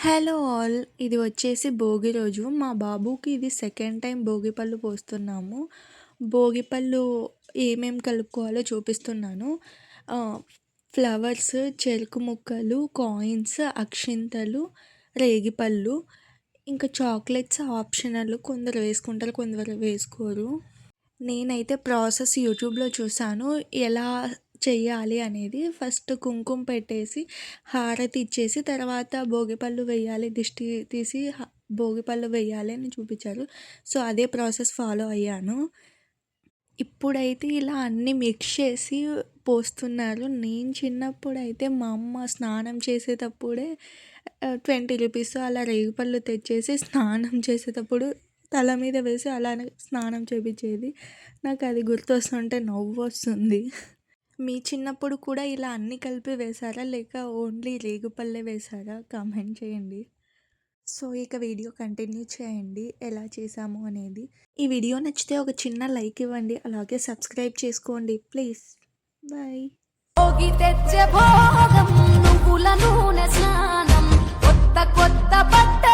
Hello all! ఇది వచ్చేసి భోగి రోజు. మా బాబుకి ఇది సెకండ్ టైం భోగి పళ్ళు పోస్తున్నాము. భోగి పళ్ళు ఏమేం కలుపుకోవాలో చూపిస్తున్నాను. ఆహ్, ఫ్లవర్స్, చెరుకు ముక్కలు, కాయిన్స్, అక్షింతలు, రేగిపళ్ళు, ఇంకా చాక్లెట్స్ ఆప్షనల్. కొందరు వేసుకుంటారు, కొందరు వేసుకోరు. నేనైతే ప్రాసెస్ యూట్యూబ్‌లో చూసాను. ఎలా చెయ్యాలి అనేది. ఫస్ట్ కుంకుమ పెట్టేసి, హారతి ఇచ్చేసి, తర్వాత భోగిపళ్ళు వెయ్యాలి. దిష్టి తీసి భోగిపళ్ళు వెయ్యాలి అని చూపిచ్చారు. సో, అదే ప్రాసెస్ ఫాలో అయ్యాను. ఇప్పుడైతే ఇలా అన్నీ మిక్స్ చేసి పోస్తున్నారు. నేను చిన్నప్పుడైతే మా అమ్మ స్నానం చేసేటప్పుడే 20 రూపీస్ అలా రేగిపళ్ళు తెచ్చేసి స్నానం చేసేటప్పుడు తల మీద వేసి అలానే స్నానం చేపిచ్చేది. నాకది గుర్తొస్తుంటే నవ్వొస్తుంది. మీ చిన్నప్పుడు కూడా ఇలా అన్నీ కలిపి వేశారా? లేక ఓన్లీ రేగిపళ్ళే వేశారా? కామెంట్ చేయండి. సో, ఇక వీడియో కంటిన్యూ చేయండి ఎలా చేశాము అనేది. ఈ వీడియో నచ్చితే ఒక చిన్న లైక్ ఇవ్వండి. అలాగే సబ్స్క్రైబ్ చేసుకోండి ప్లీజ్. బాయ్. భోగి తెచ్చే భోగం నువ్వుల నూనె స్నానం కొత్త కొత్త బట్ట